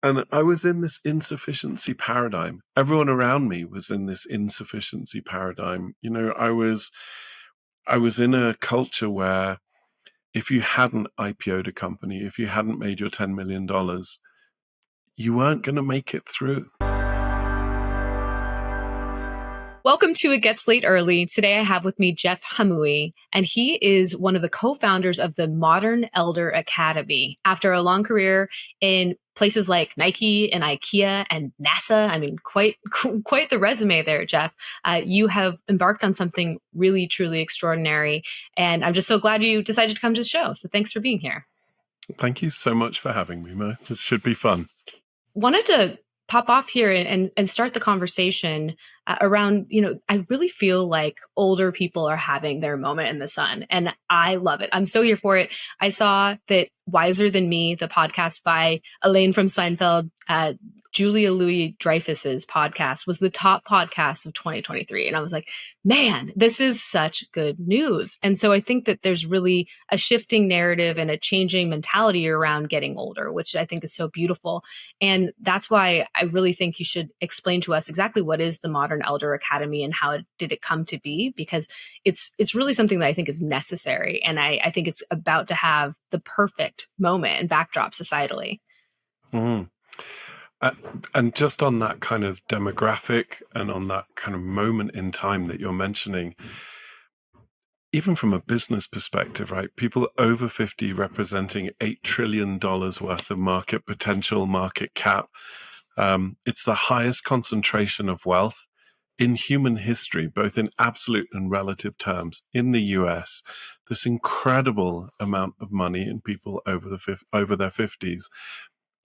And I was in this insufficiency paradigm. Everyone around me was in this insufficiency paradigm. You know, I was in a culture where if you hadn't IPO'd a company, if you hadn't made your $10 million, you weren't going to make it through. Welcome to It Gets Late Early. Today I have with me Jeff Hamaoui, and he is one of the co-founders of the Modern Elder Academy. After a long career in places like Nike and IKEA and NASA, I mean, quite the resume there, Jeff. You have embarked on something really, truly extraordinary, and I'm just so glad you decided to come to the show. So thanks for being here. Thank you so much for having me, Mo. This should be fun. Wanted to pop off here and start the conversation around, I really feel like older people are having their moment in the sun, and I love it. I'm so here for it. I saw that Wiser Than Me, the podcast by Elaine from Seinfeld, Julia Louis-Dreyfus's podcast, was the top podcast of 2023. And I was like, man, this is such good news. And so I think that there's really a shifting narrative and a changing mentality around getting older, which I think is so beautiful. And that's why I really think you should explain to us exactly what is the Modern Elder Academy and how did it come to be, because it's really something that I think is necessary. And I think it's about to have the perfect moment and backdrop societally. Mm. And just on that kind of demographic and on that kind of moment in time that you're mentioning, even from a business perspective, right? People over 50 representing $8 trillion worth of market potential, market cap. It's the highest concentration of wealth in human history, both in absolute and relative terms. In the US, this incredible amount of money in people over their 50s.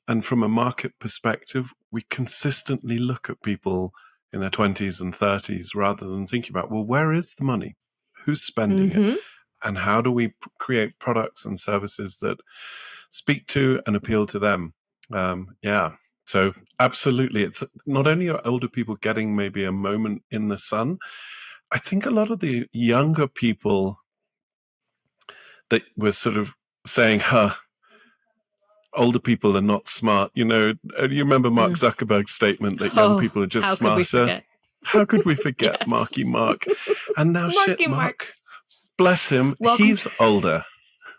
And from a market perspective, we consistently look at people in their 20s and 30s rather than thinking about, well, where is the money? Who's spending it? And how do we create products and services that speak to and appeal to them? So absolutely. It's not only are older people getting maybe a moment in the sun, I think a lot of the younger people that were sort of saying, older people are not smart. You remember Mark Zuckerberg's statement that young people are just smarter. How could we forget yes. Marky Mark? And now Mark, bless him, he's older,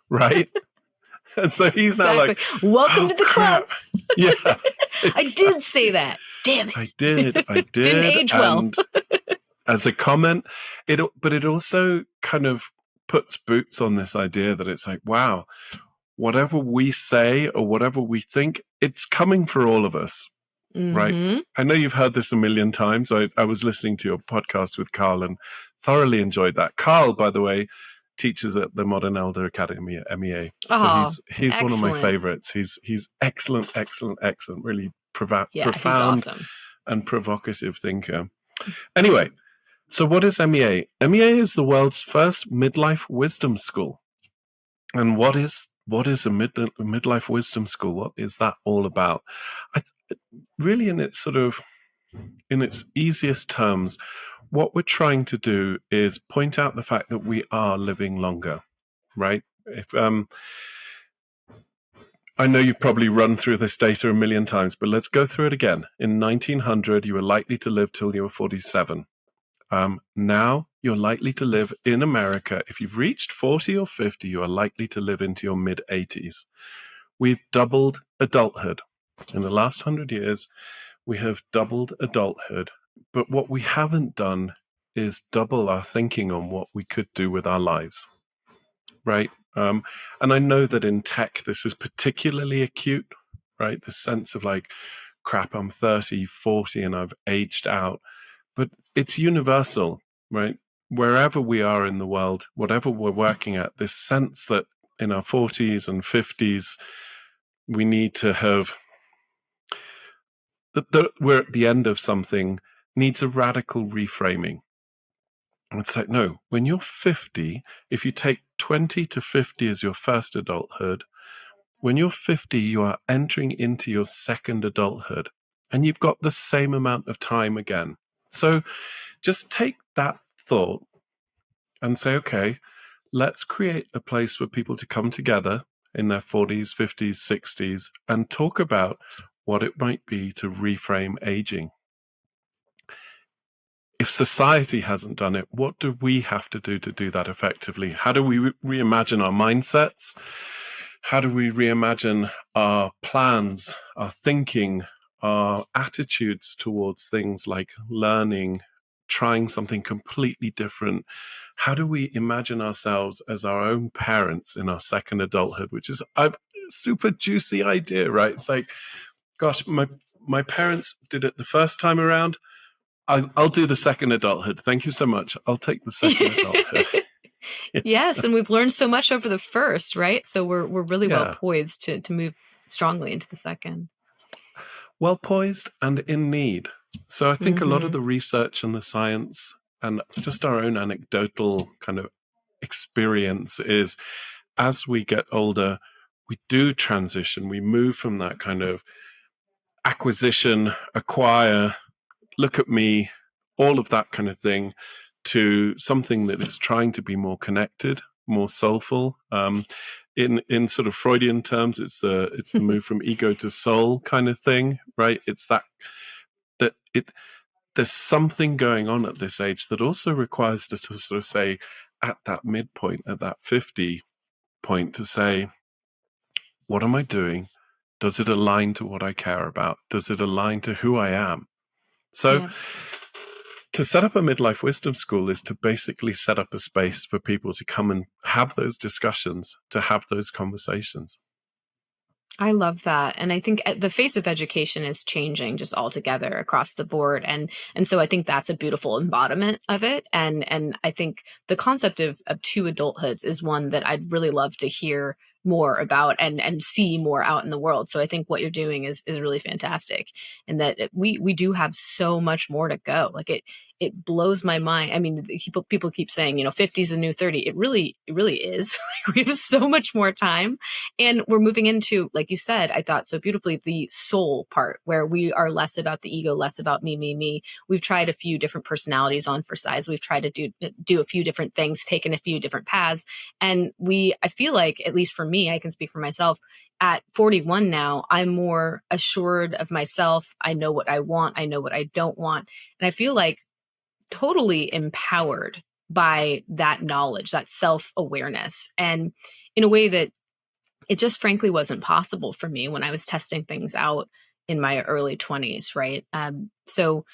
right? And so he's now like, welcome to the club. Yeah. I did say that. Damn it. I did. Didn't age well. And as a comment, but it also kind of puts boots on this idea that it's like, wow, whatever we say or whatever we think, it's coming for all of us, right? I know you've heard this a million times. I was listening to your podcast with Carl and thoroughly enjoyed that. Carl, by the way, teaches at the Modern Elder Academy at MEA. So he's one of my favorites. He's excellent, really profound awesome. And provocative thinker. Anyway, so what is MEA? MEA is the world's first midlife wisdom school. And what is a midlife wisdom school? What is that all about? Really, in its easiest terms, what we're trying to do is point out the fact that we are living longer, right? I know you've probably run through this data a million times, but let's go through it again. In 1900, you were likely to live till you were 47. Now you're likely to live in America. If you've reached 40 or 50, you are likely to live into your mid-80s. We've doubled adulthood. In the last 100 years, we have doubled adulthood. But what we haven't done is double our thinking on what we could do with our lives, right? And I know that in tech, this is particularly acute, right? The sense of like, crap, I'm 30, 40, and I've aged out. But it's universal, right? Wherever we are in the world, whatever we're working at, this sense that in our 40s and 50s, we need to have, that we're at the end of something, needs a radical reframing. And it's like, no, when you're 50, if you take 20 to 50 as your first adulthood, when you're 50, you are entering into your second adulthood, and you've got the same amount of time again. So just take that thought and say, okay, let's create a place for people to come together in their 40s, 50s, 60s and talk about what it might be to reframe aging. If society hasn't done it, what do we have to do that effectively? How do we reimagine our mindsets? How do we reimagine our plans, our thinking, our attitudes towards things like learning, trying something completely different? How do we imagine ourselves as our own parents in our second adulthood, which is a super juicy idea, right? It's like, gosh, my parents did it the first time around. I'll do the second adulthood. Thank you so much. I'll take the second adulthood. Yes, and we've learned so much over the first, right? So we're really well Yeah. poised to move strongly into the second. Well poised and in need. So I think a lot of the research and the science and just our own anecdotal kind of experience is, as we get older, we do transition. We move from that kind of acquisition, acquire, look at me, all of that kind of thing, to something that is trying to be more connected, more soulful. In sort of Freudian terms, it's the move from ego to soul kind of thing, right? It's that there's something going on at this age that also requires us to sort of say, at that midpoint, at that 50 point, to say, what am I doing? Does it align to what I care about? Does it align to who I am? So to set up a midlife wisdom school is to basically set up a space for people to come and have those discussions, to have those conversations. I love that. And I think the face of education is changing just altogether across the board. And so I think that's a beautiful embodiment of it. And I think the concept of two adulthoods is one that I'd really love to hear more about and see more out in the world. So I think what you're doing is really fantastic, and that we do have so much more to go. Like it blows my mind. I mean, people keep saying, 50 is a new 30. It really is. Like, we have so much more time, and we're moving into, like you said, I thought so beautifully, the soul part, where we are less about the ego, less about me. We've tried a few different personalities on for size. We've tried to do a few different things, taken a few different paths. And I feel like, at least for me, I can speak for myself, at 41 now, I'm more assured of myself. I know what I want. I know what I don't want. And I feel like totally empowered by that knowledge, that self-awareness, and in a way that it just frankly wasn't possible for me when I was testing things out in my early 20s, right? So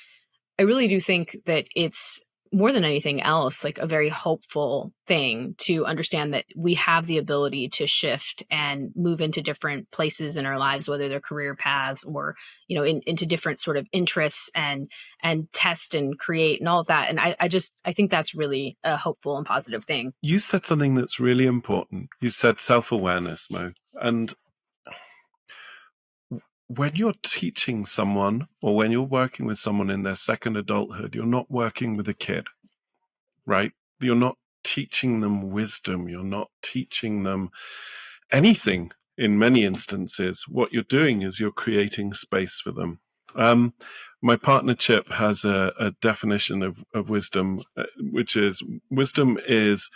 I really do think that it's, more than anything else, like a very hopeful thing to understand that we have the ability to shift and move into different places in our lives, whether they're career paths or, into different sort of interests, and test and create and all of that. And I think that's really a hopeful and positive thing. You said something that's really important. You said self-awareness, Mo. And when you're teaching someone, or when you're working with someone in their second adulthood, you're not working with a kid, right? You're not teaching them wisdom. You're not teaching them anything in many instances. What you're doing is you're creating space for them. My partner Chip has a definition of wisdom, which is, wisdom is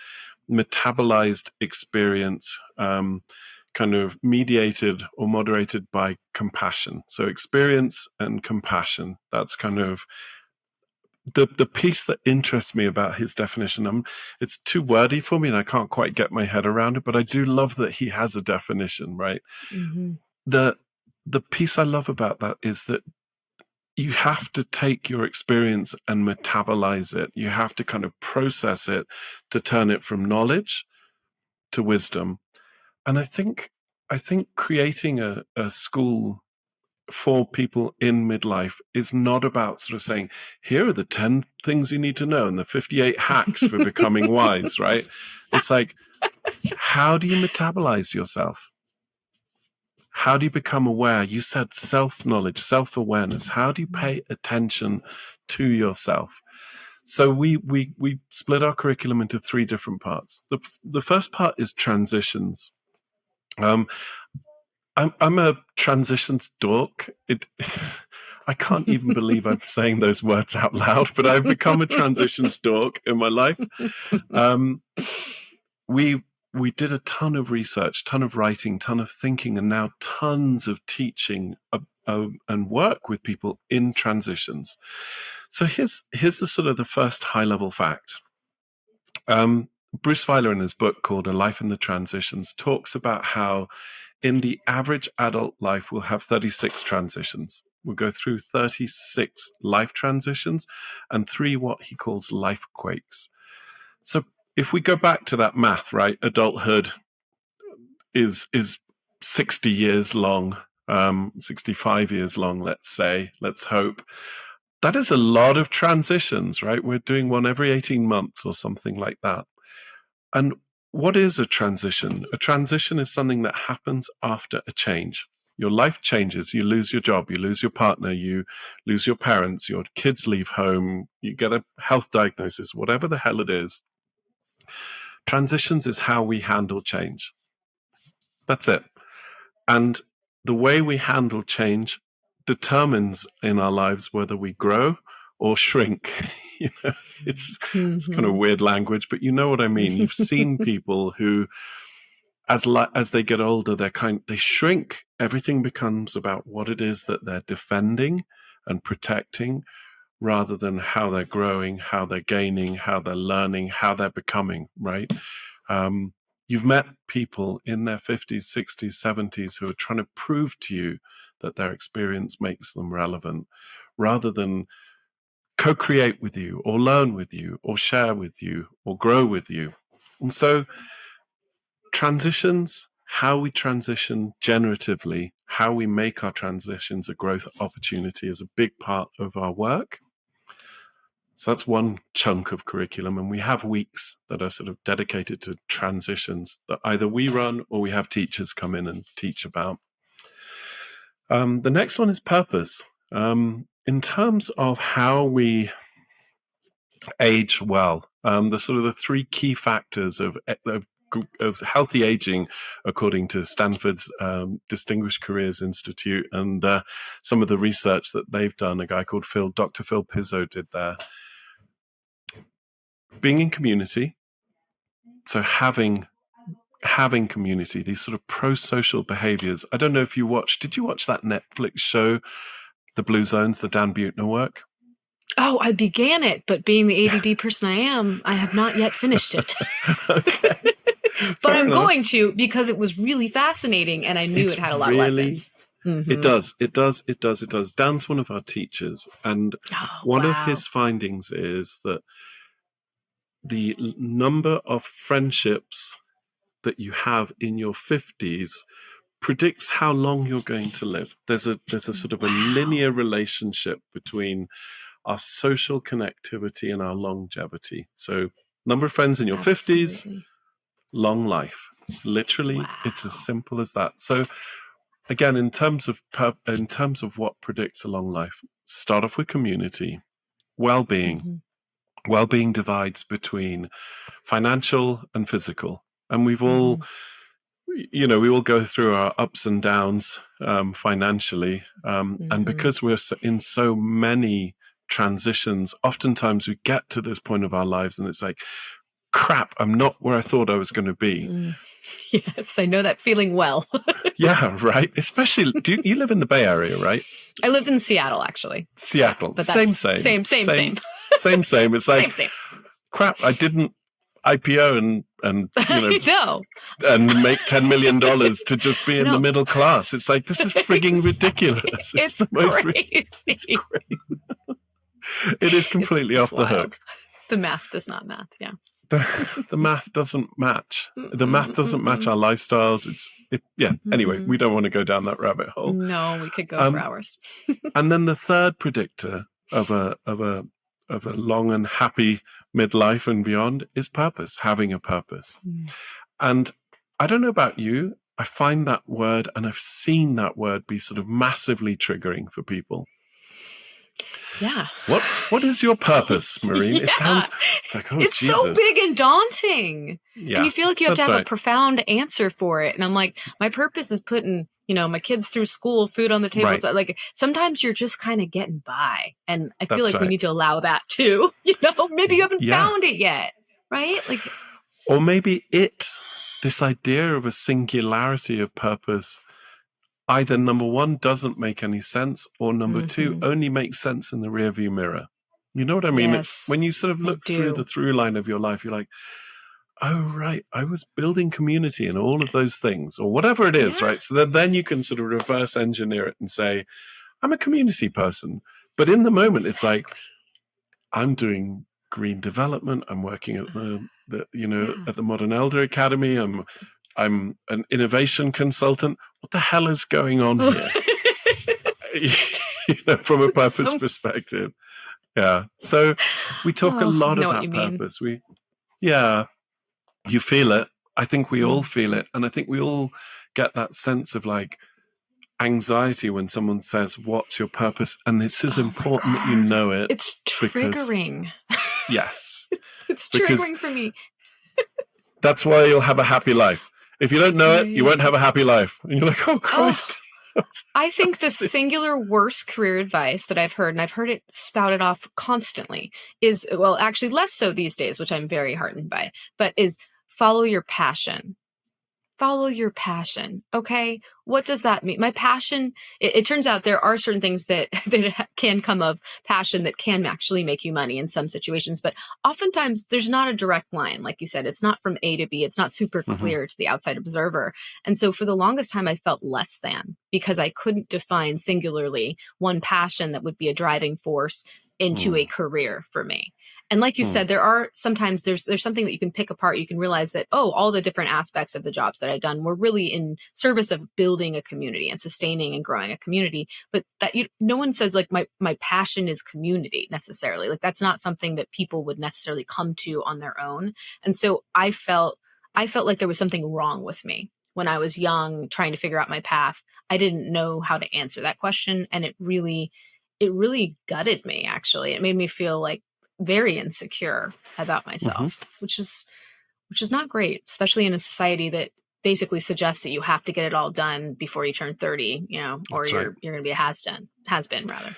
metabolized experience, kind of mediated or moderated by compassion. So experience and compassion, that's kind of the piece that interests me about his definition. It's too wordy for me and I can't quite get my head around it, but I do love that he has a definition, right? Mm-hmm. The piece I love about that is that you have to take your experience and metabolize it. You have to kind of process it to turn it from knowledge to wisdom. And I think creating a school for people in midlife is not about sort of saying, here are the 10 things you need to know and the 58 hacks for becoming wise, right? It's like, how do you metabolize yourself? How do you become aware? You said self-knowledge, self-awareness. How do you pay attention to yourself? So we split our curriculum into 3 different parts. The first part is transitions. I'm a transitions dork. I can't even believe I'm saying those words out loud, but I've become a transitions dork in my life. We did a ton of research, ton of writing, ton of thinking, and now tons of teaching and work with people in transitions. So here's the sort of the first high level fact. Bruce Feiler, in his book called A Life in the Transitions, talks about how in the average adult life, we'll have 36 transitions. We'll go through 36 life transitions and 3 what he calls life quakes. So if we go back to that math, right, adulthood is 60 years long, 65 years long, let's hope. That is a lot of transitions, right? We're doing one every 18 months or something like that. And what is a transition? A transition is something that happens after a change. Your life changes. You lose your job. You lose your partner. You lose your parents. Your kids leave home. You get a health diagnosis, whatever the hell it is. Transitions is how we handle change. That's it. And the way we handle change determines in our lives whether we grow or shrink. It's kind of weird language, but you know what I mean. You've seen people who, as they get older, they shrink. Everything becomes about what it is that they're defending and protecting, rather than how they're growing, how they're gaining, how they're learning, how they're becoming. Right? You've met people in their 50s, 60s, 70s who are trying to prove to you that their experience makes them relevant, rather than co-create with you or learn with you or share with you or grow with you. And so transitions, how we transition generatively, how we make our transitions a growth opportunity is a big part of our work. So that's one chunk of curriculum. And we have weeks that are sort of dedicated to transitions that either we run or we have teachers come in and teach about. The next one is purpose. In terms of how we age well, the sort of the 3 key factors of healthy aging, according to Stanford's Distinguished Careers Institute, and some of the research that they've done, a guy called Dr. Phil Pizzo did there. Being in community, so having community, these sort of pro-social behaviors. I don't know if did you watch that Netflix show, The Blue Zones, the Dan Buettner work? Oh, I began it, but being the ADD person I am, I have not yet finished it. Okay. But I'm going to, because it was really fascinating and I knew it had a lot of lessons. It does. Dan's one of our teachers, and one of his findings is that the number of friendships that you have in your 50s predicts how long you're going to live. There's a sort of a linear relationship between our social connectivity and our longevity. So number of friends in your 50s, long life. Literally, it's as simple as that. So again, in terms of what predicts a long life, start off with community, well-being. Well-being divides between financial and physical. And we've all, we all go through our ups and downs financially. And because we're in so many transitions, oftentimes we get to this point of our lives and it's like, crap, I'm not where I thought I was going to be. Yes, I know that feeling well. Yeah, right. Especially, you live in the Bay Area, right? I live in Seattle, actually. Seattle. But same. It's like, same. Crap, I didn't IPO and I know. and make $10 million to just be in the middle class. It's like, this is frigging ridiculous. It's crazy. It's crazy. It is completely off the hook. The math does not math. Yeah. The math doesn't match. The math doesn't match our lifestyles. Anyway, we don't want to go down that rabbit hole. No, we could go for hours. And then the third predictor of a long and happy midlife and beyond is purpose, having a purpose. And I don't know about you, I find that word, and I've seen that word be sort of massively triggering for people. Yeah. What is your purpose, Maureen? It's like, it's Jesus. so big and daunting. Yeah, and you feel like you have to have a profound answer for it. And I'm like, my purpose is putting, my kids through school, food on the table. Right. So, like, sometimes you're just kind of getting by. And I feel like we need to allow that too. Maybe you haven't found it yet. Right? Like, or maybe this idea of a singularity of purpose either number one doesn't make any sense, or number two only makes sense in the rearview mirror. You know what I mean? Yes, it's when you sort of look through the through line of your life, you're like, oh, right, I was building community and all of those things, or whatever it is, right? So then you can sort of reverse engineer it and say, I'm a community person. But in the moment, it's like, I'm doing green development. I'm working at at the Modern Elder Academy. I'm an innovation consultant. What the hell is going on here? From a purpose perspective. Yeah. So we talk a lot about purpose. You feel it. I think we all feel it. And I think we all get that sense of like anxiety when someone says, what's your purpose? And this is important that you know it. It's triggering. Yes. It's triggering for me. That's why you'll have a happy life. If you don't know it, you won't have a happy life. And you're like, oh, Christ. I think the singular worst career advice that I've heard, and I've heard it spouted off constantly, is, well, actually less so these days, which I'm very heartened by, but is follow your passion. Follow your passion. Okay. What does that mean? My passion, it turns out there are certain things that can come of passion that can actually make you money in some situations. But oftentimes there's not a direct line. Like you said, it's not from A to B. It's not super clear to the outside observer. And so for the longest time, I felt less than because I couldn't define singularly one passion that would be a driving force into a career for me. And like you said, there are sometimes there's something that you can pick apart. You can realize that, all the different aspects of the jobs that I've done were really in service of building a community and sustaining and growing a community. But that no one says like my passion is community necessarily. Like that's not something that people would necessarily come to on their own. And so I felt like there was something wrong with me when I was young, trying to figure out my path. I didn't know how to answer that question. And it really gutted me, actually. It made me feel like very insecure about myself, which is not great, especially in a society that basically suggests that you have to get it all done before you turn 30, or you're going to be a has been rather.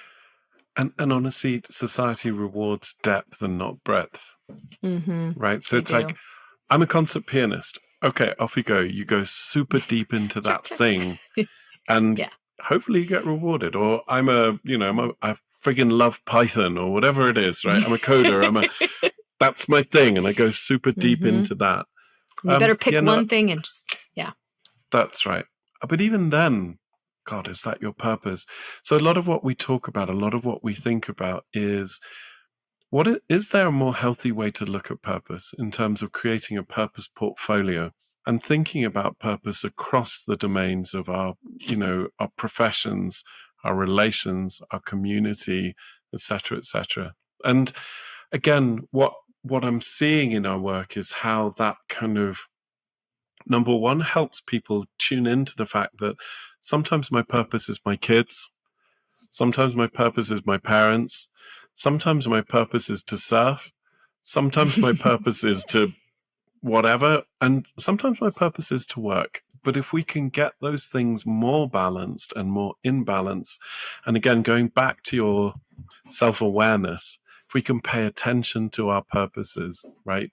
And honestly, society rewards depth and not breadth. Right. So it's like, I'm a concert pianist. Okay, off you go. You go super deep into that thing and hopefully you get rewarded. Or I friggin' love Python or whatever it is, right? I'm a coder. That's my thing. And I go super deep into that. You better pick one thing and just, That's right. But even then, God, is that your purpose? So a lot of what we talk about, a lot of what we think about is, is there a more healthy way to look at purpose in terms of creating a purpose portfolio and thinking about purpose across the domains of our professions, our relations, our community, et cetera, and again, what I'm seeing in our work is how that kind of, number one, helps people tune into the fact that sometimes my purpose is my kids, sometimes my purpose is my parents, sometimes my purpose is to surf, sometimes my purpose is to whatever, and sometimes my purpose is to work. But if we can get those things more balanced and more in balance, and again, going back to your self-awareness, if we can pay attention to our purposes, right?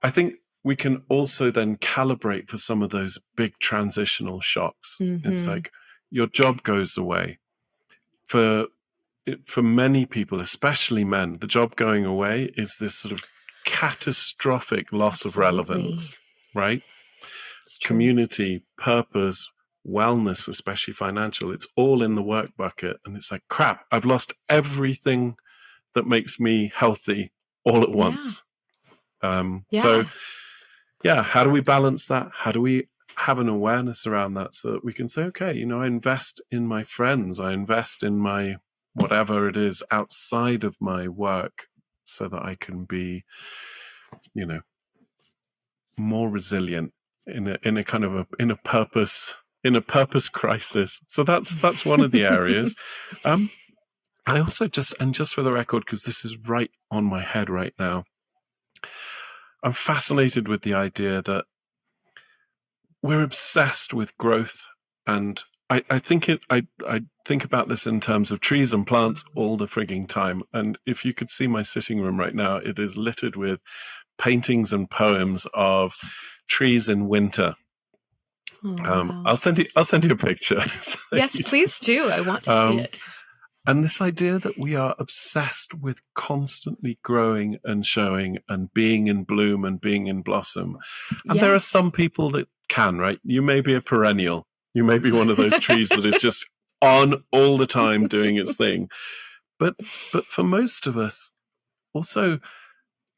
I think we can also then calibrate for some of those big transitional shocks. It's like your job goes away. For many people, especially men, the job going away is this sort of catastrophic loss of relevance, right? Community, purpose, wellness, especially financial, it's all in the work bucket. And it's like, crap, I've lost everything that makes me healthy all at once. So, how do we balance that? How do we have an awareness around that so that we can say, okay, I invest in my friends, I invest in my whatever it is outside of my work so that I can be, more resilient in a kind of a purpose crisis. So that's one of the areas. I also just for the record, because this is right on my head right now, I'm fascinated with the idea that we're obsessed with growth, and I think about this in terms of trees and plants all the frigging time. And if you could see my sitting room right now, it is littered with paintings and poems of trees in winter. Oh, wow. I'll send you a picture. Yes, please do. I want to see it. And this idea that we are obsessed with constantly growing and showing and being in bloom and being in blossom. And there are some people that can, right? You may be a perennial. You may be one of those trees that is just on all the time doing its thing. But for most of us, also,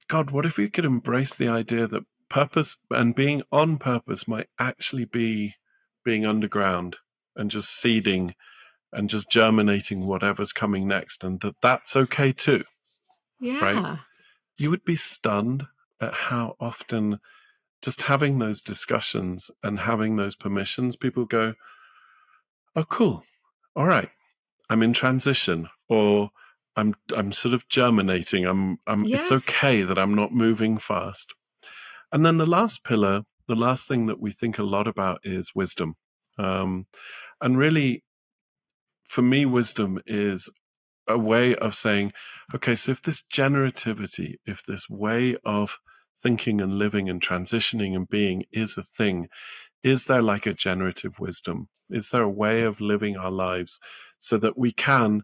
God, what if we could embrace the idea that purpose and being on purpose might actually be being underground and just seeding and just germinating whatever's coming next, and that's okay too. Yeah. Right? You would be stunned at how often just having those discussions and having those permissions, people go, oh, cool. All right. I'm in transition, or I'm sort of germinating. It's okay that I'm not moving fast. And then the last pillar, the last thing that we think a lot about is wisdom. And really, for me, wisdom is a way of saying, okay, so if this generativity, if this way of thinking and living and transitioning and being is a thing, is there like a generative wisdom? Is there a way of living our lives so that we can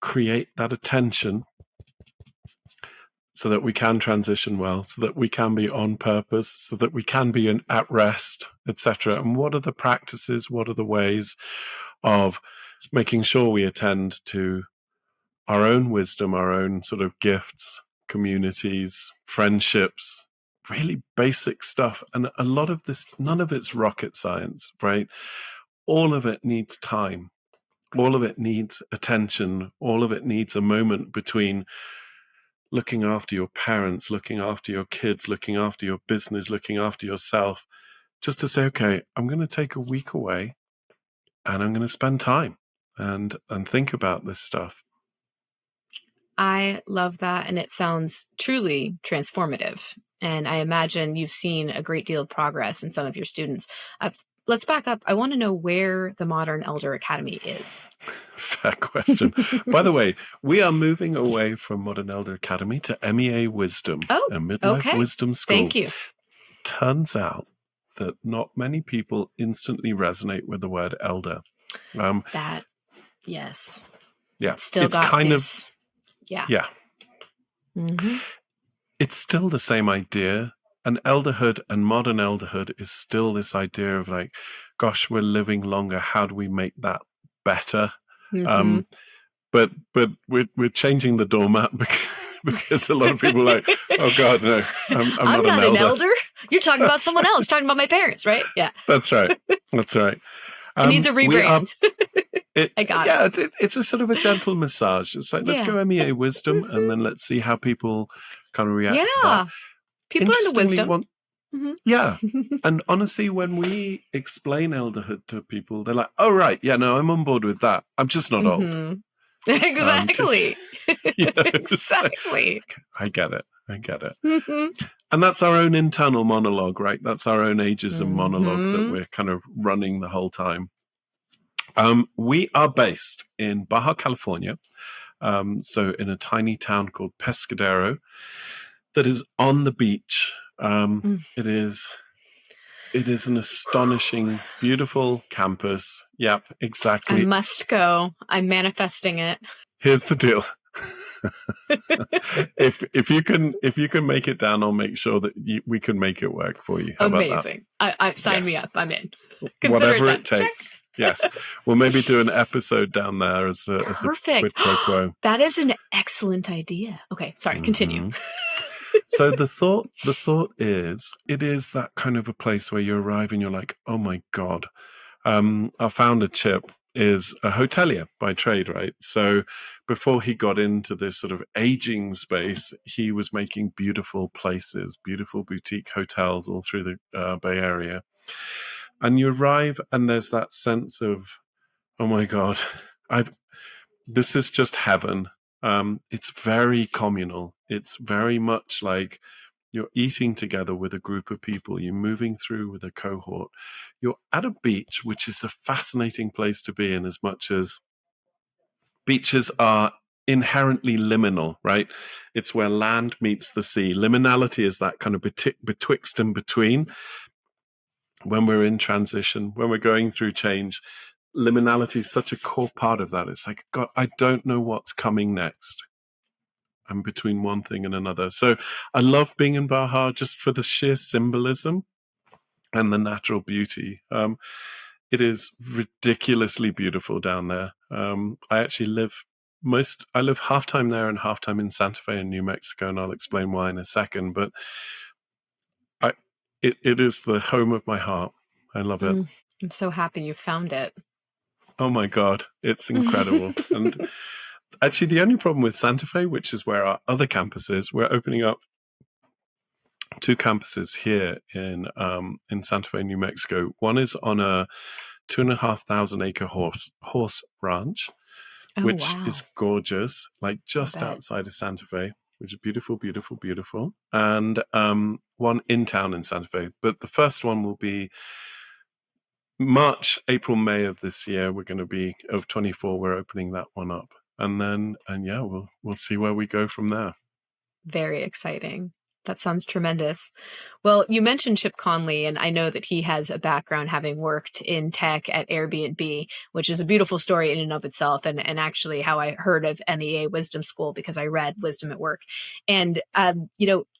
create that attention, so that we can transition well, so that we can be on purpose, so that we can be at rest, etc.? And what are the practices? What are the ways of making sure we attend to our own wisdom, our own sort of gifts, communities, friendships, really basic stuff? And a lot of this, none of it's rocket science, right? All of it needs time. All of it needs attention. All of it needs a moment between looking after your parents, looking after your kids, looking after your business, looking after yourself, just to say, okay, I'm going to take a week away and I'm going to spend time and think about this stuff. I love that. And it sounds truly transformative. And I imagine you've seen a great deal of progress in some of your students. Let's back up. I want to know where the Modern Elder Academy is. Fair question. By the way, we are moving away from Modern Elder Academy to MEA Wisdom, a Midlife Wisdom school. Thank you. Turns out that not many people instantly resonate with the word elder. Yes. Yeah. Still it's got kind this, of, yeah. Yeah. Mm-hmm. It's still the same idea. And elderhood and modern elderhood is still this idea of like, gosh, we're living longer. How do we make that better? Mm-hmm. But we're changing the doormat because a lot of people are like, oh God, no, I'm not an elder. You're talking about someone else, talking about my parents, right? Yeah. That's right. That's right. It needs a rebrand. I got it. It's a sort of a gentle massage. It's like, let's go MEA Wisdom, and then let's see how people kind of react to that. People are into wisdom. Yeah. And honestly, when we explain elderhood to people, they're like, oh, right. Yeah, no, I'm on board with that. I'm just not old. Exactly. Exactly. Like, I get it. And that's our own internal monologue, right? That's our own ageism monologue that we're kind of running the whole time. We are based in Baja California. So in a tiny town called Pescadero that is on the beach. It is an astonishing, beautiful campus. Yep, exactly. I must go. I'm manifesting it. Here's the deal. if you can make it down, I'll make sure that we can make it work for you. How Amazing. About that? I sign me up. I'm in. Whatever it takes. Yes. We'll maybe do an episode down there as a quid pro quo. That is an excellent idea. Okay, sorry, continue. So the thought is, it is that kind of a place where you arrive and you're like, oh my God. Our founder, Chip, is a hotelier by trade, right? So before he got into this sort of aging space, he was making beautiful places, beautiful boutique hotels all through the Bay Area. And you arrive and there's that sense of, oh my God, this is just heaven. It's very communal. It's very much like you're eating together with a group of people. You're moving through with a cohort. You're at a beach, which is a fascinating place to be in, as much as beaches are inherently liminal, right? It's where land meets the sea. Liminality is that kind of betwixt and between. when we're in transition, when we're going through change, liminality is such a core part of that. It's like, God, I don't know what's coming next. I'm between one thing and another. So I love being in Baja just for the sheer symbolism and the natural beauty. It is ridiculously beautiful down there. I actually live half time there and half time in Santa Fe in New Mexico, and I'll explain why in a second. But it is the home of my heart. I love it. I'm so happy you found it. Oh my God, it's incredible. And actually, the only problem with Santa Fe, which is where our other campus is, we're opening up 2 campuses here in Santa Fe, New Mexico. One is on a 2,500 acre horse ranch, which is gorgeous, like just outside of Santa Fe, which is beautiful, beautiful, beautiful. And one in town in Santa Fe. But the first one will be March, April, May of this year. We're going to be of 24. We're opening that one up, and yeah, we'll see where we go from there. Very exciting. That sounds tremendous. Well, you mentioned Chip Conley, and I know that he has a background having worked in tech at Airbnb, which is a beautiful story in and of itself, and actually how I heard of MEA Wisdom School because I read Wisdom at Work. And,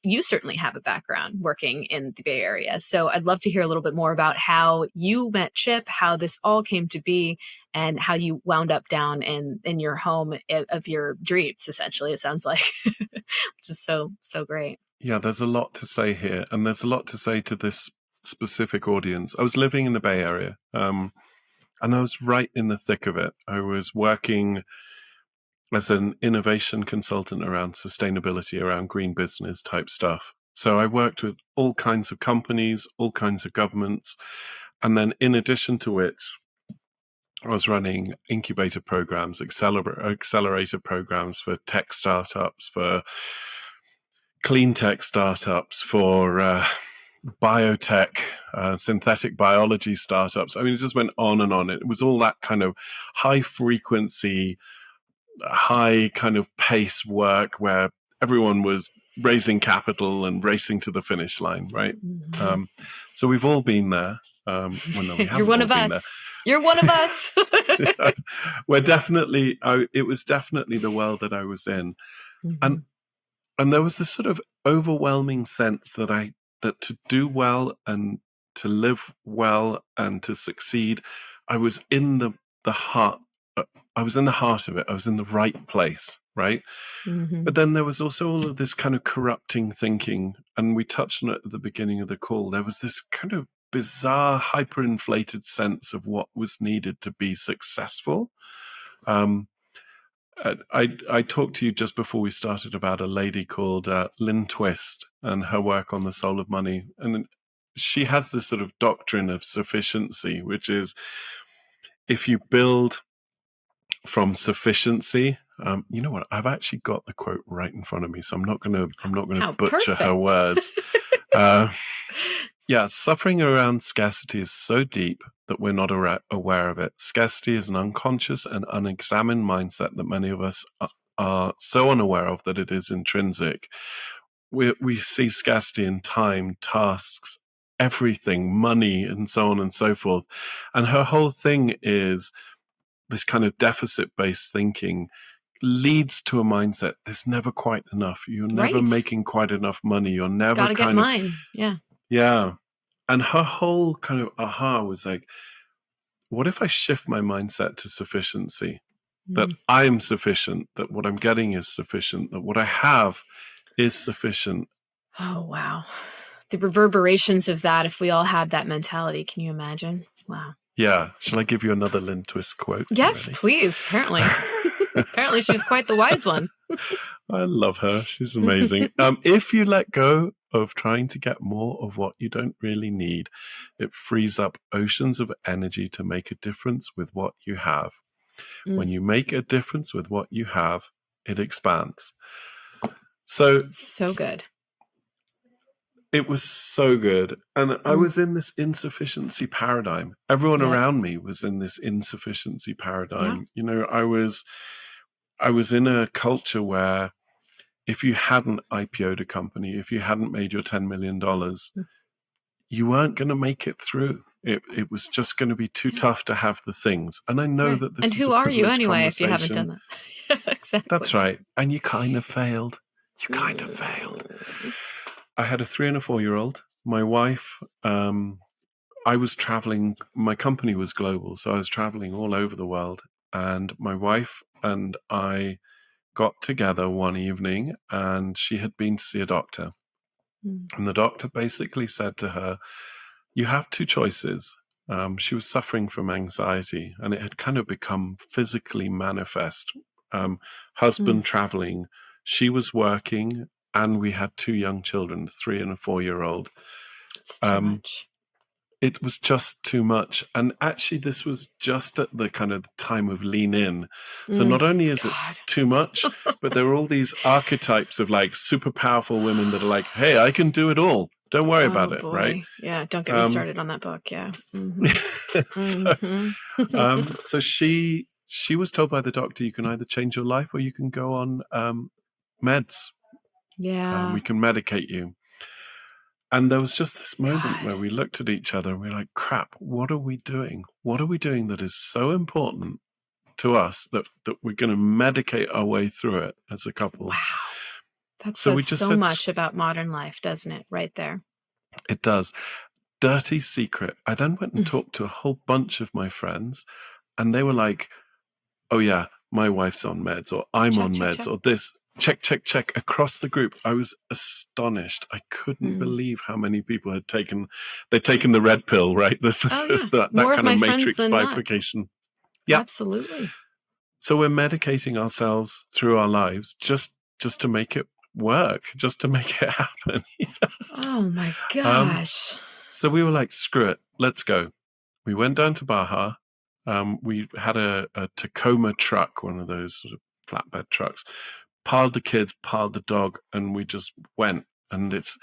you certainly have a background working in the Bay Area. So I'd love to hear a little bit more about how you met Chip, how this all came to be, and how you wound up down in your home of your dreams, essentially, it sounds like, which is so great. Yeah, there's a lot to say here, and there's a lot to say to this specific audience. I was living in the Bay Area, and I was right in the thick of it. I was working as an innovation consultant around sustainability, around green business type stuff. So I worked with all kinds of companies, all kinds of governments, and then in addition to which, I was running incubator programs, accelerator programs for tech startups, for clean tech startups, for biotech, synthetic biology startups. I mean, it just went on and on. It was all that kind of high frequency, high kind of pace work where everyone was raising capital and racing to the finish line, right? Mm-hmm. So we've all been there. Well, no, we You're one of us. You're one of us. We're definitely. It was definitely the world that I was in, and there was this sort of overwhelming sense that to do well and to live well and to succeed, I was in the heart. I was in the heart of it. I was in the right place, right? Mm-hmm. But then there was also all of this kind of corrupting thinking, and we touched on it at the beginning of the call. There was this kind of bizarre, hyperinflated sense of what was needed to be successful. I talked to you just before we started about a lady called Lynn Twist and her work on the soul of money. And she has this sort of doctrine of sufficiency, which is if you build from sufficiency, you know what? I've actually got the quote right in front of me, so I'm not going to butcher her words. Yeah, suffering around scarcity is so deep that we're not aware of it. Scarcity is an unconscious and unexamined mindset that many of us are so unaware of that it is intrinsic. We see scarcity in time, tasks, everything, money, and so on and so forth. And her whole thing is this kind of deficit-based thinking leads to a mindset. There's never quite enough. You're never making quite enough money. You're never gotta get mine. Yeah. Yeah. And her whole kind of aha was like, what if I shift my mindset to sufficiency? That I am sufficient, that what I'm getting is sufficient, that what I have is sufficient. Oh, wow. The reverberations of that, if we all had that mentality, can you imagine? Wow. Yeah. Shall I give you another Lynn Twist quote? Yes, please. Apparently. Apparently she's quite the wise one. I love her. She's amazing. If you let go of trying to get more of what you don't really need, it frees up oceans of energy to make a difference with what you have. When you make a difference with what you have, it expands. So good. It was so good. And I was in this insufficiency paradigm. Everyone around me was in this insufficiency paradigm. Yeah. You know, I was in a culture where if you hadn't IPO'd a company, if you hadn't made your $10 million, you weren't going to make it through. It was just going to be too tough to have the things. And I know that this and is who a are you privileged anyway if you haven't done conversation. that? Exactly. That's right. And you kind of failed. You kind of failed. I had a 3 and a 4-year-old. My wife, I was traveling. My company was global, so I was traveling all over the world. And my wife and I got together one evening, and she had been to see a doctor. And the doctor basically said to her, you have 2 choices. She was suffering from anxiety, and it had kind of become physically manifest. Husband traveling, she was working, and we had 2 young children, 3 and a 4-year-old. It's too much. It was just too much. And actually, this was just at the kind of time of lean in. So not only is it too much, but there are all these archetypes of like super powerful women that are like, hey, I can do it all. Don't worry about it, right? Yeah, don't get me started on that book. Yeah. So she was told by the doctor, you can either change your life or you can go on meds. Yeah. We can medicate you. And there was just this moment where we looked at each other and we were like, crap, what are we doing? What are we doing that is so important to us that we're going to medicate our way through it as a couple? Wow. That says so much about modern life, doesn't it? Right there. It does. Dirty secret. I then went and talked to a whole bunch of my friends, and they were like, oh yeah, my wife's on meds, or I'm on meds, or this. Check across the group. I was astonished. I couldn't believe how many people had taken the red pill, right? This that kind of matrix bifurcation. Yeah, absolutely. So we're medicating ourselves through our lives just to make it work, just to make it happen. Oh my gosh. So we were like, screw it, let's go. We went down to Baja. We had a Tacoma truck, one of those sort of flatbed trucks, piled the kids, piled the dog, and we just went. And it's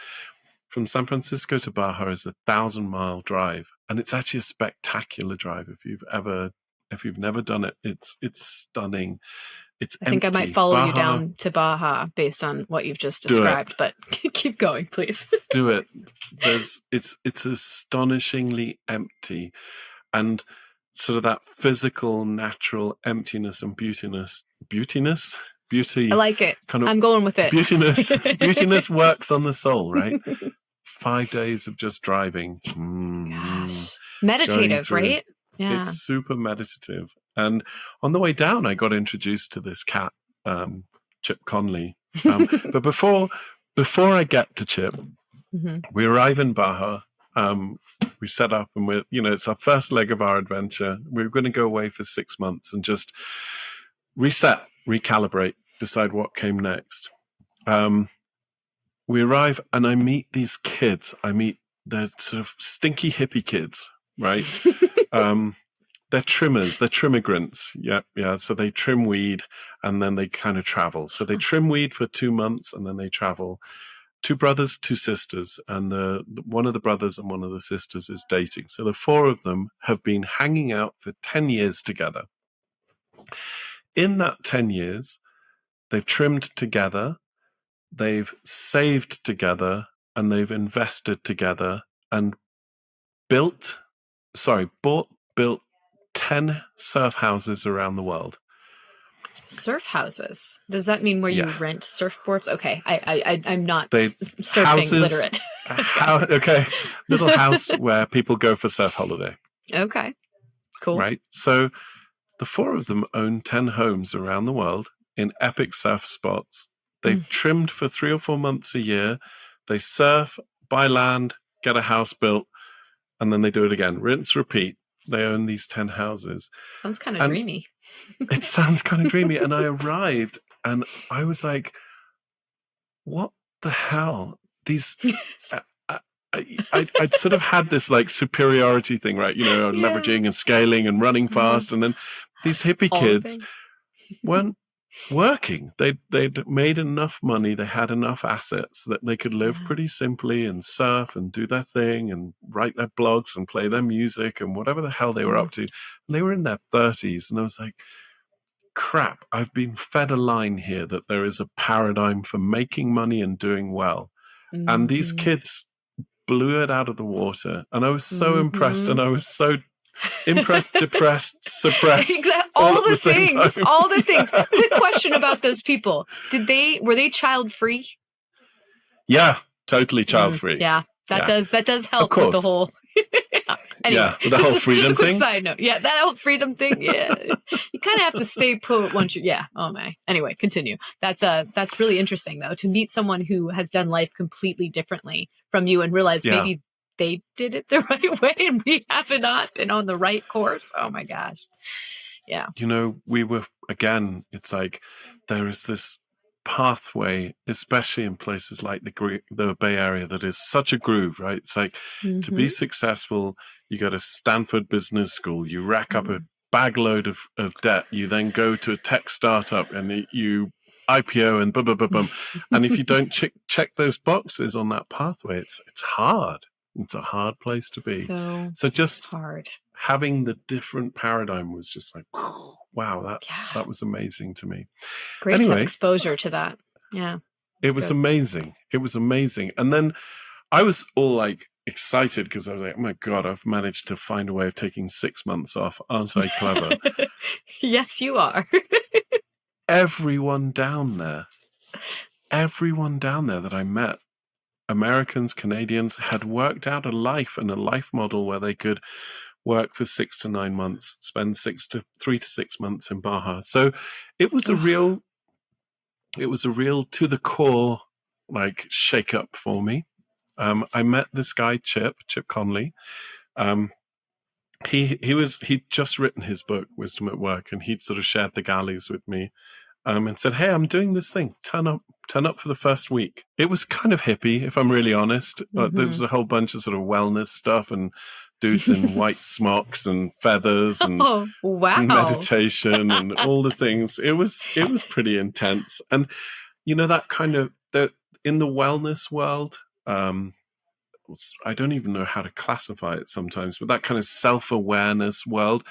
from San Francisco to Baja is a 1,000-mile drive, and it's actually a spectacular drive. If you've never done it, it's stunning. It's I think empty. I might follow you down to Baja based on what you've just described, but keep going, please. Do it. It's astonishingly empty, and sort of that physical, natural emptiness and beauty. I like it. I'm going with it. Beautiness works on the soul, right? 5 days of just driving. Gosh. Meditative, right? Yeah. It's super meditative. And on the way down, I got introduced to this cat, Chip Conley. But before I get to Chip, we arrive in Baja. We set up, and it's our first leg of our adventure. We're going to go away for 6 months and just reset, recalibrate, decide what came next. We arrive, and I meet these kids. They're sort of stinky hippie kids, right? They're trimmers, they're trimmigrants. Yeah. So they trim weed, and then they kind of travel. So they trim weed for 2 months, and then they travel. 2 brothers, 2 sisters, and one of the brothers and one of the sisters is dating. So the 4 of them have been hanging out for 10 years together. In that 10 years, they've trimmed together, they've saved together, and they've invested together and built 10 surf houses around the world. Surf houses? Does that mean where you rent surfboards? Okay, I'm not surfing literate. Okay, little house where people go for surf holiday. Okay, cool. Right, so the 4 of them own 10 homes around the world in epic surf spots. They've trimmed for 3 or 4 months a year. They surf, buy land, get a house built, and then they do it again. Rinse, repeat. They own these 10 houses. Sounds kind of dreamy. It sounds kind of dreamy. And I arrived and I was like, what the hell? These, I'd sort of had this like superiority thing, right? Leveraging and scaling and running fast. And then these hippie kids weren't working. They'd made enough money. They had enough assets that they could live pretty simply and surf and do their thing and write their blogs and play their music and whatever the hell they were up to. And they were in their 30s. And I was like, crap, I've been fed a line here that there is a paradigm for making money and doing well. And these kids blew it out of the water. And I was so impressed, and Mhm. I was so impressed, depressed, suppressed, Exactly. all All at the the same things. time. All the things. Quick question about those people. Were they child free? Yeah, totally child-free. Yeah. That Yeah, does of help with the course. whole Yeah, anyway, with the whole just a freedom quick thing. side note. Yeah, that whole freedom thing. Yeah, you kind of have to stay put once you. Yeah. Oh my. Anyway, continue. That's really interesting though, to meet someone who has done life completely differently from you and realize Yeah. maybe they did it the right way and we have not been on the right course. Oh my gosh. Yeah. We were, again, it's like there is this pathway, especially in places like the Bay Area, that is such a groove, right? It's like, to be successful, you go to Stanford Business School, you rack up a bagload of debt, you then go to a tech startup and you IPO and boom. And if you don't check those boxes on that pathway, it's hard. It's a hard place to be. So just hard. Having the different paradigm was just like, wow, that was amazing to me. Great to have exposure to that. Yeah. It was amazing. It was amazing. And then I was all like excited because I was like, oh my God, I've managed to find a way of taking 6 months off. Aren't I clever? Yes, you are. Everyone down there that I met, Americans, Canadians, had worked out a life and a life model where they could work for 6 to 9 months, spend 3 to 6 months in Baja. So it was a real to the core, like, shake up for me. I met this guy, Chip Conley. He'd just written his book, Wisdom at Work, and he'd sort of shared the galleys with me, and said, hey, I'm doing this thing. Turn up for the first week. It was kind of hippie, if I'm really honest. There was a whole bunch of sort of wellness stuff and dudes in white smocks and feathers and meditation and all the things. It was pretty intense. And, that kind of, in the wellness world, I don't even know how to classify it sometimes, but that kind of self-awareness world,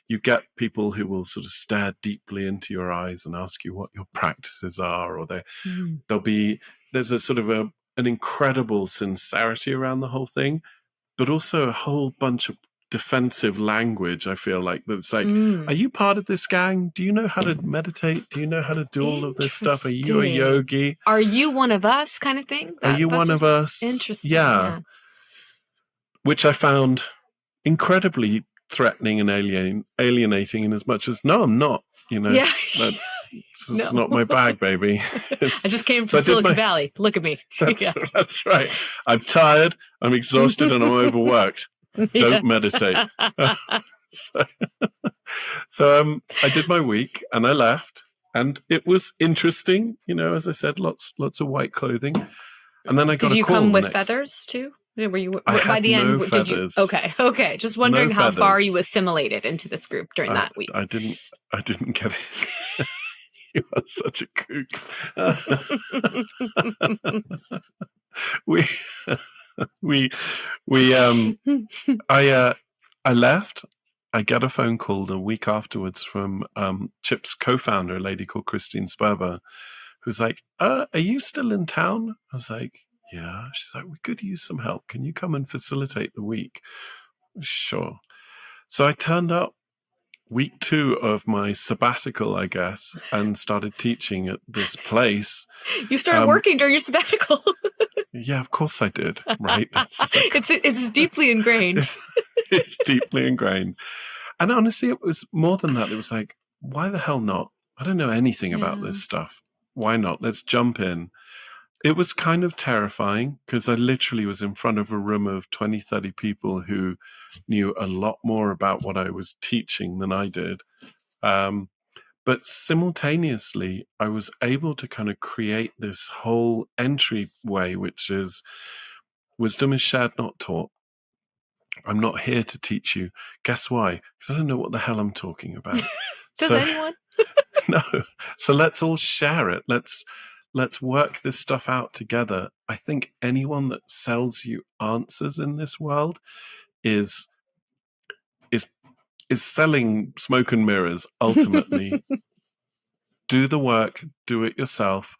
you get people who will sort of stare deeply into your eyes and ask you what your practices are, or there's a sort of an incredible sincerity around the whole thing, but also a whole bunch of defensive language, I feel like, that's like, are you part of this gang? Do you know how to meditate? Do you know how to do all of this stuff? Are you a yogi? Are you one of us, kind of thing? Are you one of us? Interesting. Yeah. Which I found incredibly threatening and alienating, in as much as, no, I'm not. This is not my bag, baby. I just came from Silicon Valley. Look at me. That's right. I'm tired, I'm exhausted, and I'm overworked. Don't meditate. So I did my week and I left, and it was interesting. As I said, lots of white clothing. And then I got a call. Did you come with feathers too? Were you by the end? Feathers. Did you? Okay. Just wondering how far you assimilated into this group during that week. I didn't get it. You are such a kook. I left. I got a phone call the week afterwards from Chip's co-founder, a lady called Christine Sperber, who's like, are you still in town? I was like, yeah. She's like, we could use some help. Can you come and facilitate the week? Sure. So I turned up week 2 of my sabbatical, I guess, and started teaching at this place. You started working during your sabbatical. Yeah, of course I did. Right? It's deeply ingrained. It's deeply ingrained. And honestly, it was more than that. It was like, why the hell not? I don't know anything about this stuff. Why not? Let's jump in. It was kind of terrifying because I literally was in front of a room of 20, 30 people who knew a lot more about what I was teaching than I did. But simultaneously, I was able to kind of create this whole entryway, which is wisdom is shared, not taught. I'm not here to teach you. Guess why? Because I don't know what the hell I'm talking about. Does anyone? No. So let's all share it. Let's work this stuff out together. I think anyone that sells you answers in this world is selling smoke and mirrors. Ultimately, do the work, do it yourself.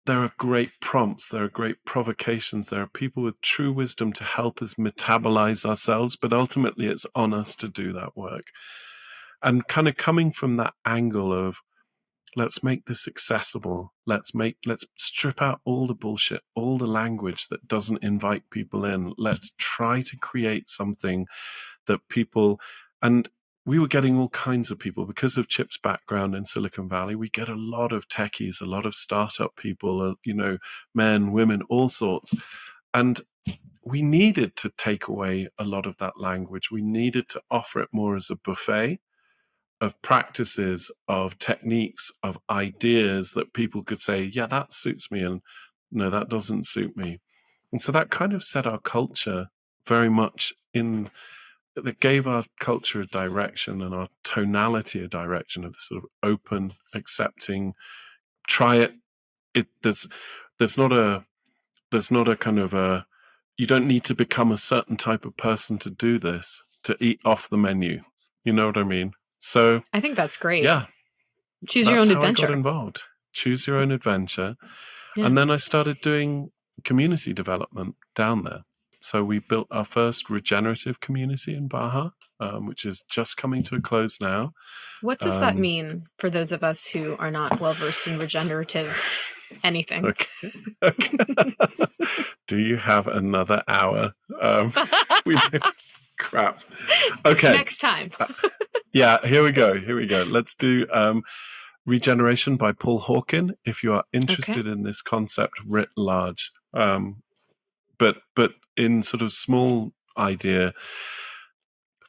there are great prompts, there are great provocations, there are people with true wisdom to help us metabolize ourselves, but ultimately it's on us to do that work. And kind of coming from that angle of, let's make this accessible. Let's strip out all the bullshit, all the language that doesn't invite people in. Let's try to create something that people, and we were getting all kinds of people because of Chip's background in Silicon Valley. We get a lot of techies, a lot of startup people, men, women, all sorts. And we needed to take away a lot of that language. We needed to offer it more as a buffet of practices, of techniques, of ideas that people could say, yeah, that suits me, and no, that doesn't suit me. And so that kind of set our culture very much that gave our culture a direction and our tonality a direction of sort of open, accepting, try it. There's not a kind of a, you don't need to become a certain type of person to do this, to eat off the menu. You know what I mean? So I think that's great. Yeah. Choose your own adventure. That's how I got involved. Choose your own adventure. Yeah. And then I started doing community development down there. So we built our first regenerative community in Baja, which is just coming to a close now. What does that mean for those of us who are not well-versed in regenerative anything? Okay. Do you have another hour? Crap. Okay. Next time. Yeah, here we go. Let's do Regeneration by Paul Hawken, if you are interested in this concept writ large. But in sort of small idea.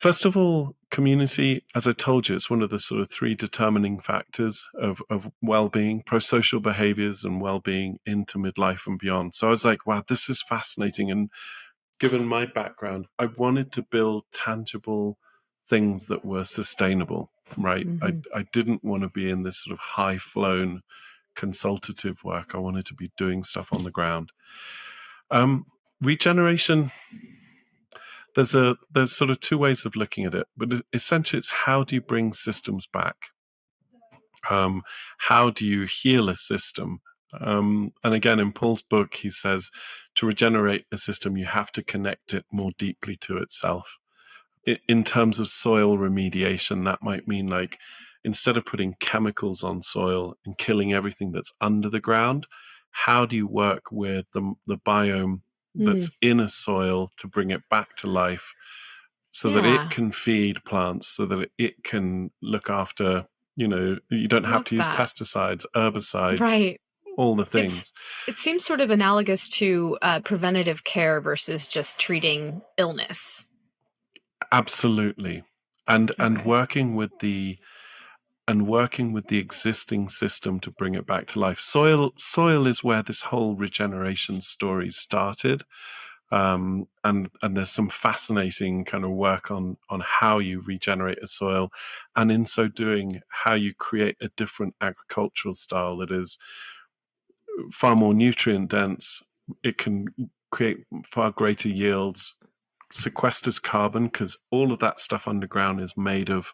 First of all, community, as I told you, it's one of the sort of three determining factors of well-being, pro-social behaviors and well-being into midlife and beyond. So I was like, wow, this is fascinating. And given my background, I wanted to build tangible things that were sustainable, right? Mm-hmm. I didn't want to be in this sort of high-flown consultative work. I wanted to be doing stuff on the ground. Regeneration, there's sort of two ways of looking at it, but essentially it's how do you bring systems back? How do you heal a system? And again, in Paul's book, he says to regenerate a system, you have to connect it more deeply to itself. In terms of soil remediation, that might mean like instead of putting chemicals on soil and killing everything that's under the ground, how do you work with the biome that's in a soil to bring it back to life so that it can feed plants, so that it can look after, you don't have to use pesticides, herbicides, right, all the things. It seems sort of analogous to preventative care versus just treating illness. Absolutely. And working with the existing system to bring it back to life. Soil is where this whole regeneration story started. And there's some fascinating kind of work on how you regenerate a soil, and in so doing, how you create a different agricultural style that is far more nutrient dense. It can create far greater yields, sequesters carbon, because all of that stuff underground is made of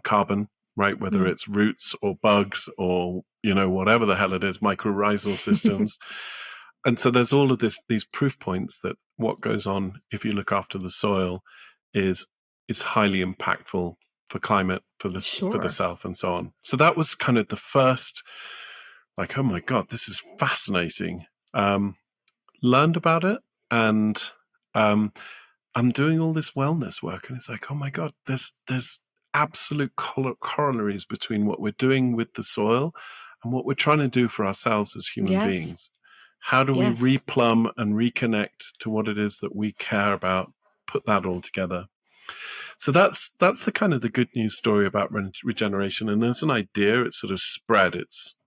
carbon, right? Whether it's roots or bugs or, whatever the hell it is, mycorrhizal systems. And so there's all of these proof points that what goes on if you look after the soil is highly impactful for climate, for the self, and so on. So that was kind of the first, like, oh my God, this is fascinating. Learned about it, and I'm doing all this wellness work, and it's like, oh my God, there's absolute corollaries between what we're doing with the soil and what we're trying to do for ourselves as human beings. How do we replumb and reconnect to what it is that we care about, put that all together? So that's the kind of the good news story about regeneration. And as an idea, it's sort of spread. It's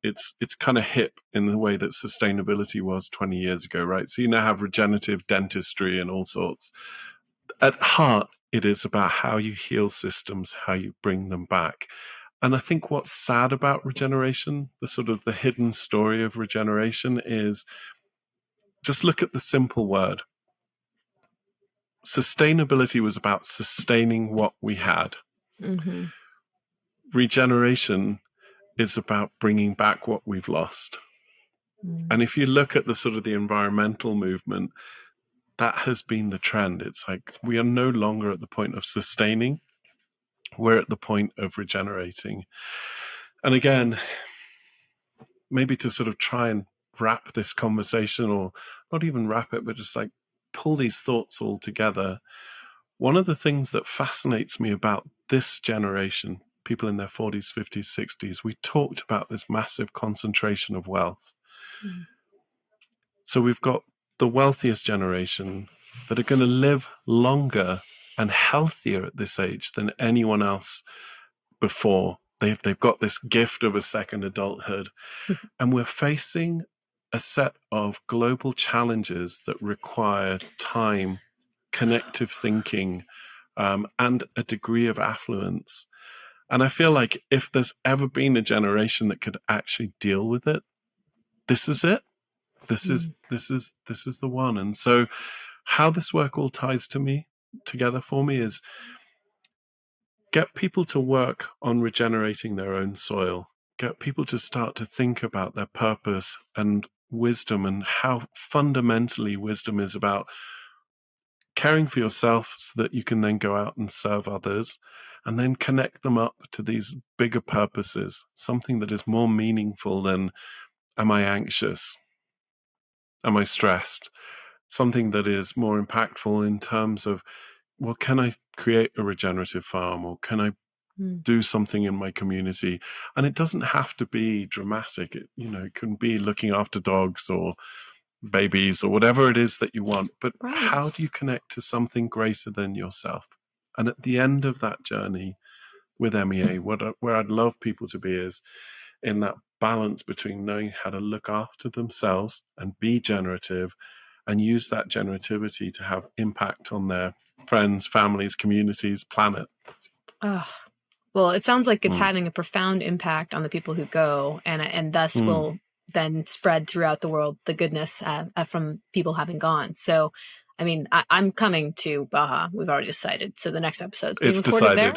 kind of hip in the way that sustainability was 20 years ago, right? So you now have regenerative dentistry and all sorts. At heart, it is about how you heal systems, how you bring them back. And I think what's sad about regeneration, the sort of the hidden story of regeneration, is just look at the simple word. Sustainability was about sustaining what we had. Mm-hmm. Regeneration is about bringing back what we've lost. And if you look at the sort of the environmental movement, that has been the trend. It's like we are no longer at the point of sustaining. We're at the point of regenerating. And again, maybe to sort of try and wrap this conversation, or not even wrap it, but just like pull these thoughts all together. One of the things that fascinates me about this generation, people in their 40s, 50s, 60s, we talked about this massive concentration of wealth. Mm. So we've got the wealthiest generation that are going to live longer and healthier at this age than anyone else before. They've got this gift of a second adulthood. And we're facing a set of global challenges that require time, connective thinking, and a degree of affluence. And I feel like if there's ever been a generation that could actually deal with it, this is it. This is the one. And so how this work all ties together for me is get people to work on regenerating their own soil, get people to start to think about their purpose and wisdom, and how fundamentally wisdom is about caring for yourself so that you can then go out and serve others, and then connect them up to these bigger purposes, something that is more meaningful than, am I anxious? Am I stressed? Something that is more impactful in terms of, well, can I create a regenerative farm, or can I do something in my community? And it doesn't have to be dramatic. It can be looking after dogs or babies or whatever it is that you want. But how do you connect to something greater than yourself? And at the end of that journey with MEA, where I'd love people to be is in that balance between knowing how to look after themselves and be generative, and use that generativity to have impact on their friends, families, communities, planet. Well, it sounds like it's having a profound impact on the people who go, and thus will then spread throughout the world the goodness from people having gone. So, I mean, I'm coming to Baja. We've already decided. So the next episode is being recorded there.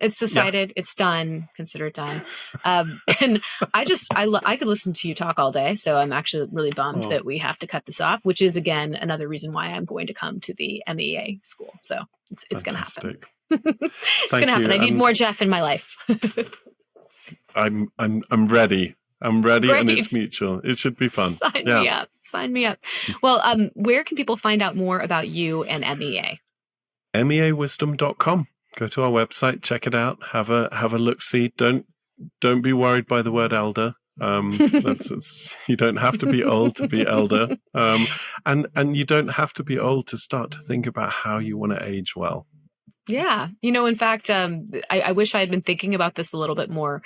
It's decided. Yeah. It's done. Consider it done. And I could listen to you talk all day. So I'm actually really bummed that we have to cut this off, which is, again, another reason why I'm going to come to the MEA school. So it's going to happen. It's going to happen. I need more Jeff in my life. I'm ready. I'm ready. Great. And it's mutual. It should be fun. Sign me up. Well, where can people find out more about you and MEA? MEAwisdom.com. Go to our website, check it out, have a look-see. Don't be worried by the word elder. You don't have to be old to be elder. And you don't have to be old to start to think about how you want to age well. Yeah. In fact, I wish I had been thinking about this a little bit more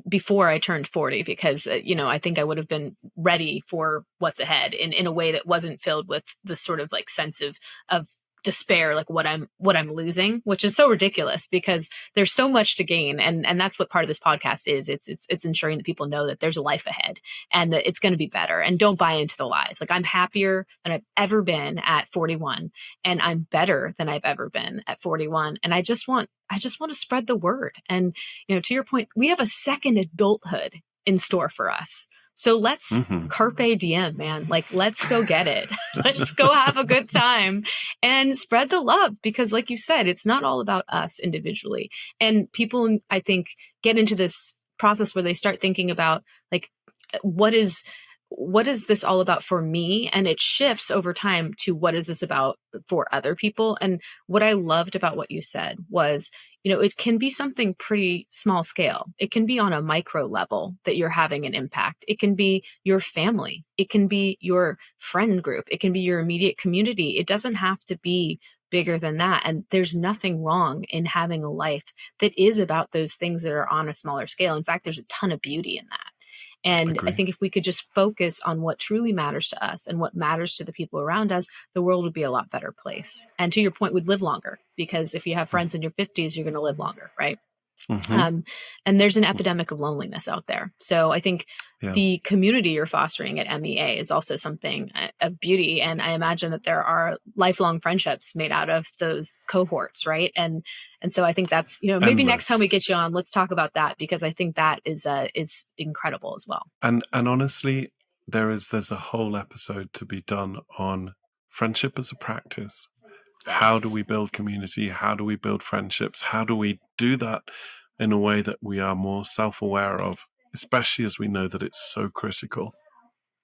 before I turned 40, because, I think I would have been ready for what's ahead in a way that wasn't filled with this sort of like sense of despair, like what I'm losing, which is so ridiculous because there's so much to gain. And that's what part of this podcast is. It's ensuring that people know that there's a life ahead and that it's going to be better, and don't buy into the lies. Like, I'm happier than I've ever been at 41, and I'm better than I've ever been at 41. And I just want to spread the word. And, to your point, we have a second adulthood in store for us. So let's carpe diem, man. Like, let's go get it. Let's go have a good time and spread the love, because like you said, it's not all about us individually. And people, I think, get into this process where they start thinking about, like, what is this all about for me? And it shifts over time to, what is this about for other people? And what I loved about what you said was, it can be something pretty small scale. It can be on a micro level that you're having an impact. It can be your family. It can be your friend group. It can be your immediate community. It doesn't have to be bigger than that. And there's nothing wrong in having a life that is about those things that are on a smaller scale. In fact, there's a ton of beauty in that. And Agreed. I think if we could just focus on what truly matters to us and what matters to the people around us, the world would be a lot better place. And to your point, we'd live longer, because if you have friends in your 50s, you're going to live longer, right? And there's an epidemic of loneliness out there. So I think the community you're fostering at MEA is also something of beauty. And I imagine that there are lifelong friendships made out of those cohorts, right? And so I think that's, maybe next time we get you on, let's talk about that, because I think that is incredible as well. And honestly, there's a whole episode to be done on friendship as a practice. Yes. How do we build community? How do we build friendships? How do we do that in a way that we are more self-aware of, especially as we know that it's so critical?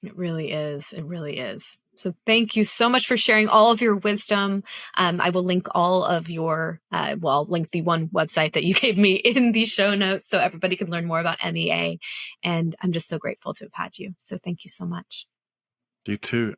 It really is. It really is. So thank you so much for sharing all of your wisdom. I will link all of your, I'll link the one website that you gave me in the show notes so everybody can learn more about MEA. And I'm just so grateful to have had you. So thank you so much. You too.